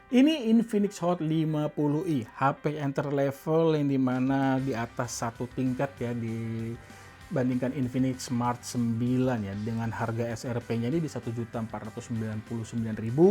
Ini Infinix Hot 50i, HP entry level yang dimana di atas satu tingkat ya dibandingkan Infinix Smart 9 ya, dengan harga SRP-nya ini di 1.499.000.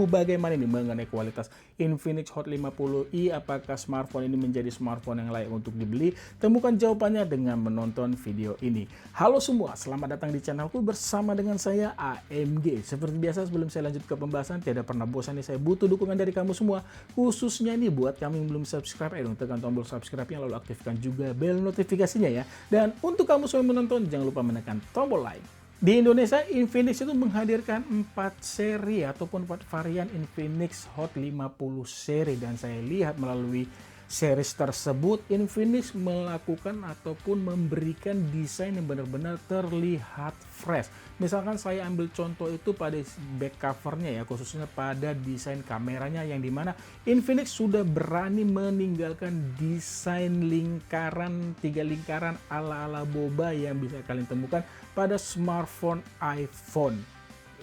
Bagaimana ini mengenai kualitas Infinix Hot 50i? Apakah smartphone ini menjadi smartphone yang layak untuk dibeli? Temukan jawabannya dengan menonton video ini. Halo semua, selamat datang di channelku bersama dengan saya AMG. Seperti biasa, sebelum saya lanjut ke pembahasan, tidak pernah bosan nih, saya butuh dukungan dari kamu semua, khususnya nih buat kamu yang belum subscribe, dong tekan tombol subscribe-nya, lalu aktifkan juga bel notifikasinya ya. Dan untuk kamu semua yang menonton, jangan lupa menekan tombol like. Di Indonesia, Infinix itu menghadirkan 4 seri ataupun 4 varian Infinix Hot 50 seri, dan saya lihat melalui series tersebut Infinix melakukan ataupun memberikan desain yang benar-benar terlihat fresh. Misalkan saya ambil contoh itu pada back covernya ya, khususnya pada desain kameranya, yang dimana Infinix sudah berani meninggalkan desain lingkaran, 3 lingkaran ala-ala boba yang bisa kalian temukan pada smartphone iPhone.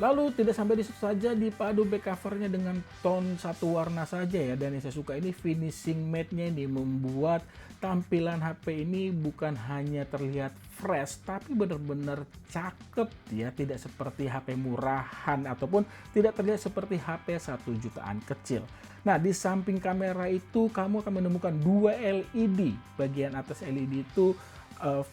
Lalu tidak sampai di situ saja, dipadu back covernya dengan tone satu warna saja ya, dan yang saya suka ini finishing matte-nya ini membuat tampilan HP ini bukan hanya terlihat fresh tapi benar-benar cakep ya, tidak seperti HP murahan ataupun tidak terlihat seperti HP 1 jutaan kecil. Nah, di samping kamera itu kamu akan menemukan 2 LED. Bagian atas LED itu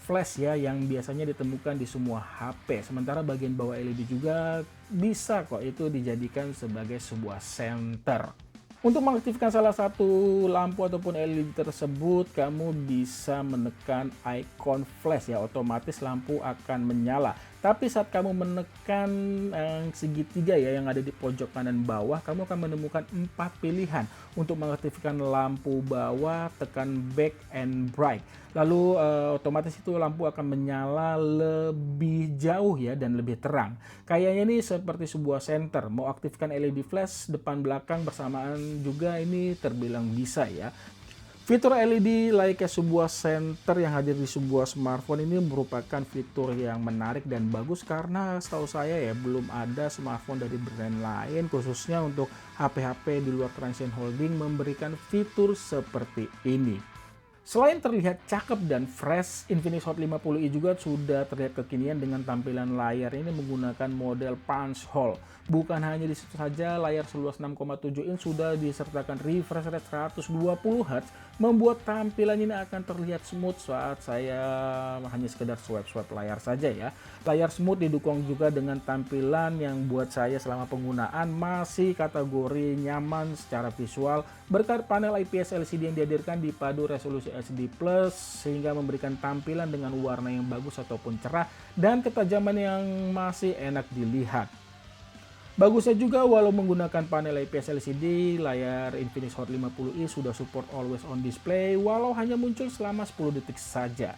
flash ya, yang biasanya ditemukan di semua HP. Sementara bagian bawah LED juga bisa kok itu dijadikan sebagai sebuah senter. Untuk mengaktifkan salah satu lampu ataupun LED tersebut, kamu bisa menekan icon flash ya, otomatis lampu akan menyala. Tapi saat kamu menekan segitiga ya yang ada di pojok kanan bawah, kamu akan menemukan 4 pilihan untuk mengaktifkan lampu bawah. Tekan back and bright, lalu otomatis itu lampu akan menyala lebih jauh ya dan lebih terang. Kayaknya ini seperti sebuah senter. Mau aktifkan LED flash depan belakang bersamaan juga, ini terbilang bisa ya. Fitur LED layaknya sebuah senter yang hadir di sebuah smartphone ini merupakan fitur yang menarik dan bagus, karena setahu saya ya belum ada smartphone dari brand lain khususnya untuk HP-HP di luar Transsion Holding memberikan fitur seperti ini. Selain terlihat cakep dan fresh, Infinix Hot 50i juga sudah terlihat kekinian dengan tampilan layar ini menggunakan model punch hole. Bukan hanya di situ saja, layar seluas 6,7 inch sudah disertakan refresh rate 120 Hz, membuat tampilan ini akan terlihat smooth saat saya hanya sekedar swipe-swipe layar saja ya. Layar smooth didukung juga dengan tampilan yang buat saya selama penggunaan masih kategori nyaman secara visual, berkat panel IPS LCD yang dihadirkan dipadu resolusi HD Plus sehingga memberikan tampilan dengan warna yang bagus ataupun cerah dan ketajaman yang masih enak dilihat. Bagusnya juga, walau menggunakan panel IPS LCD, layar Infinix Hot 50i sudah support always on display walau hanya muncul selama 10 detik saja.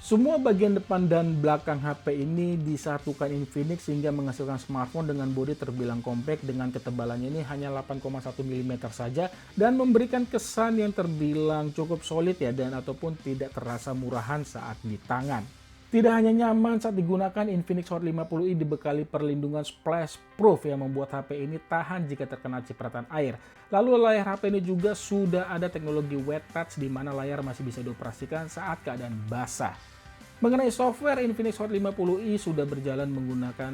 Semua bagian depan dan belakang HP ini disatukan Infinix sehingga menghasilkan smartphone dengan bodi terbilang kompak, dengan ketebalannya ini hanya 8,1 mm saja, dan memberikan kesan yang terbilang cukup solid ya, dan ataupun tidak terasa murahan saat di tangan. Tidak hanya nyaman saat digunakan, Infinix Hot 50i dibekali perlindungan splash proof yang membuat HP ini tahan jika terkena cipratan air. Lalu layar HP ini juga sudah ada teknologi wet touch di mana layar masih bisa dioperasikan saat keadaan basah. Mengenai software, Infinix Hot 50i sudah berjalan menggunakan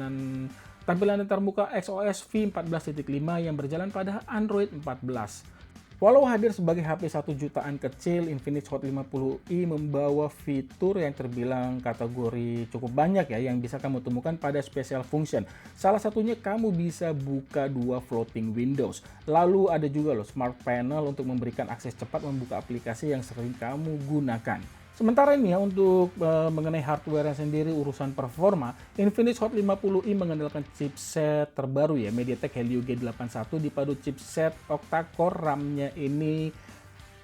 tampilan terbuka XOS v14.5 yang berjalan pada Android 14. Walau hadir sebagai HP 1 jutaan kecil, Infinix Hot 50i membawa fitur yang terbilang kategori cukup banyak ya, yang bisa kamu temukan pada special function. Salah satunya kamu bisa buka 2 floating windows. Lalu ada juga loh Smart Panel untuk memberikan akses cepat membuka aplikasi yang sering kamu gunakan. Sementara ini ya, untuk mengenai hardware sendiri, urusan performa, Infinix Hot 50i mengandalkan chipset terbaru ya, MediaTek Helio G81 dipadu chipset octa-core, RAM-nya ini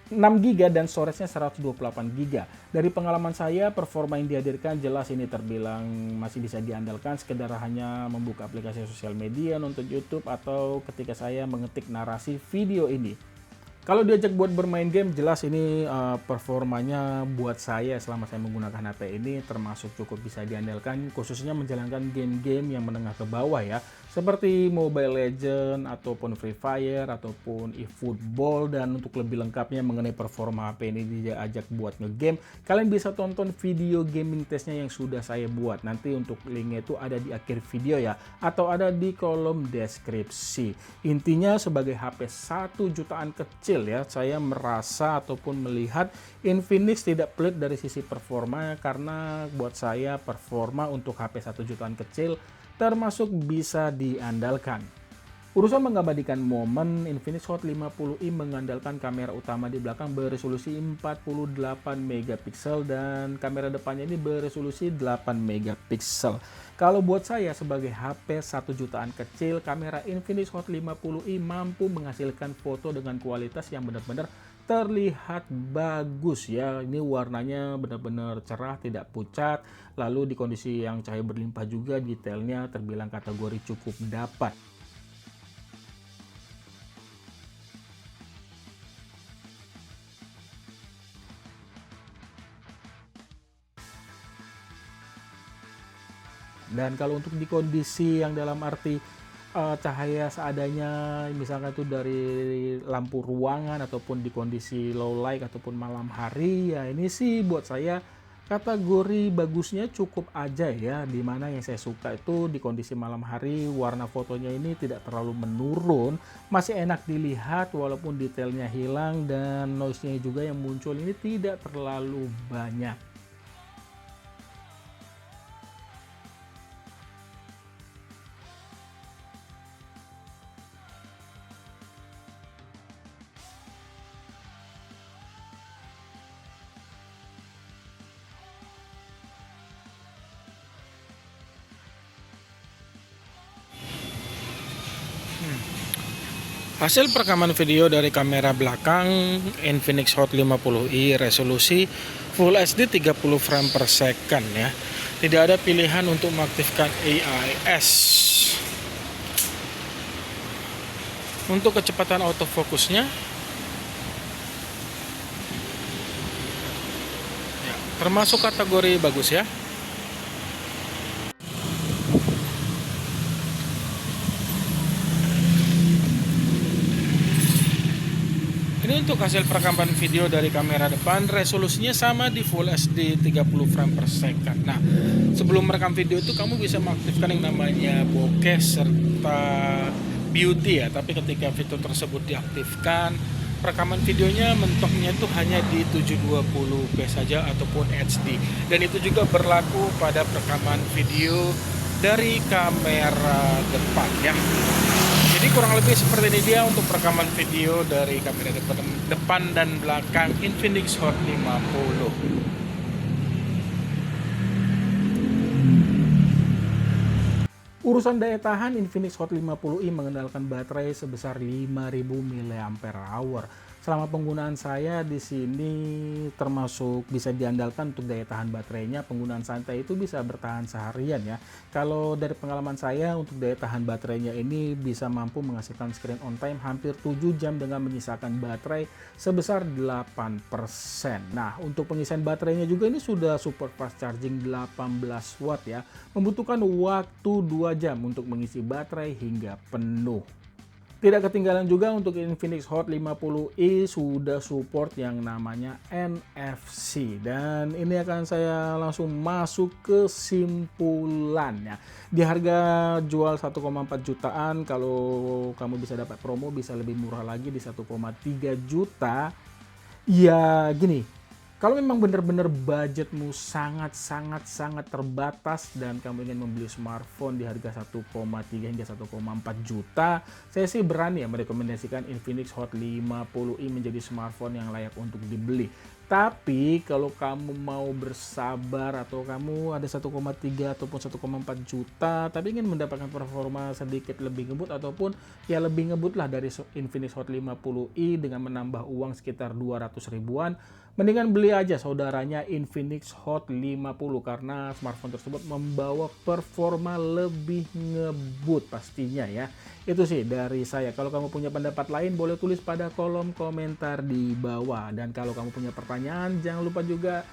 6GB dan storage-nya 128GB. Dari pengalaman saya, performa yang dihadirkan jelas ini terbilang masih bisa diandalkan sekedar hanya membuka aplikasi sosial media, nonton YouTube, atau ketika saya mengetik narasi video ini. Kalau diajak buat bermain game, jelas ini performanya buat saya selama saya menggunakan HP ini termasuk cukup bisa diandalkan, khususnya menjalankan game-game yang menengah ke bawah ya, seperti Mobile Legends ataupun Free Fire ataupun eFootball. Dan untuk lebih lengkapnya mengenai performa HP ini diajak buat ngegame, kalian bisa tonton video gaming testnya yang sudah saya buat. Nanti untuk linknya itu ada di akhir video ya, atau ada di kolom deskripsi. Intinya sebagai HP 1 jutaan kecil ya, saya merasa ataupun melihat Infinix tidak pelit dari sisi performa, karena buat saya performa untuk HP 1 jutaan kecil termasuk bisa diandalkan. Urusan mengabadikan momen, Infinix Hot 50i mengandalkan kamera utama di belakang beresolusi 48 megapiksel dan kamera depannya ini beresolusi 8 megapiksel. Kalau buat saya sebagai HP 1 jutaan kecil, kamera Infinix Hot 50i mampu menghasilkan foto dengan kualitas yang benar-benar terlihat bagus ya. Ini warnanya benar-benar cerah, tidak pucat. Lalu di kondisi yang cahaya berlimpah juga, detailnya terbilang kategori cukup dapat. Dan kalau untuk di kondisi yang dalam arti cahaya seadanya, misalkan itu dari lampu ruangan ataupun di kondisi low light ataupun malam hari, ya ini sih buat saya kategori bagusnya cukup aja ya. Dimana yang saya suka itu di kondisi malam hari warna fotonya ini tidak terlalu menurun, masih enak dilihat walaupun detailnya hilang, dan noise-nya juga yang muncul ini tidak terlalu banyak. Hasil perekaman video dari kamera belakang Infinix Hot 50i resolusi Full HD 30 frame per second ya. Tidak ada pilihan untuk mengaktifkan AIS. Untuk kecepatan autofokusnya ya, termasuk kategori bagus ya. Ini untuk hasil perekaman video dari kamera depan, resolusinya sama di Full HD 30 frame per second. Nah, sebelum merekam video itu kamu bisa mengaktifkan yang namanya bokeh serta beauty ya. Tapi ketika fitur tersebut diaktifkan, perekaman videonya mentoknya itu hanya di 720p saja ataupun HD. Dan itu juga berlaku pada perekaman video dari kamera depan ya. Jadi kurang lebih seperti ini dia untuk perekaman video dari kamera depan dan belakang Infinix Hot 50. Urusan daya tahan, Infinix Hot 50i mengandalkan baterai sebesar 5000 mAh. Selama penggunaan saya di sini termasuk bisa diandalkan untuk daya tahan baterainya. Penggunaan santai itu bisa bertahan seharian ya. Kalau dari pengalaman saya untuk daya tahan baterainya ini bisa mampu menghasilkan screen on time hampir 7 jam dengan menyisakan baterai sebesar 8%. Nah, untuk pengisian baterainya juga ini sudah support fast charging 18 watt ya. Membutuhkan waktu 2 jam untuk mengisi baterai hingga penuh. Tidak ketinggalan juga untuk Infinix Hot 50i sudah support yang namanya NFC. Dan ini akan saya langsung masuk ke simpulannya. Di harga jual 1,4 jutaan, kalau kamu bisa dapat promo bisa lebih murah lagi di 1,3 juta. Ya gini, kalau memang benar-benar budgetmu sangat terbatas dan kamu ingin membeli smartphone di harga 1,3 hingga 1,4 juta, saya sih berani ya merekomendasikan Infinix Hot 50i menjadi smartphone yang layak untuk dibeli. Tapi kalau kamu mau bersabar atau kamu ada 1,3 ataupun 1,4 juta tapi ingin mendapatkan performa sedikit lebih ngebut ataupun ya lebih ngebut lah dari Infinix Hot 50i dengan menambah uang sekitar 200 ribuan, mendingan beli aja saudaranya Infinix Hot 50 karena smartphone tersebut membawa performa lebih ngebut pastinya ya. Itu sih dari saya. Kalau kamu punya pendapat lain boleh tulis pada kolom komentar di bawah. Dan kalau kamu punya pertanyaan jangan lupa juga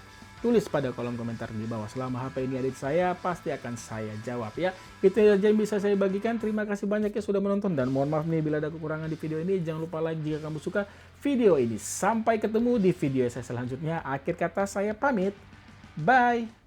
tulis pada kolom komentar di bawah. Selama HP ini ada di saya, pasti akan saya jawab ya. Itu aja yang bisa saya bagikan. Terima kasih banyak ya sudah menonton, dan mohon maaf nih bila ada kekurangan di video ini. Jangan lupa like jika kamu suka video ini. Sampai ketemu di video saya selanjutnya. Akhir kata saya pamit. Bye.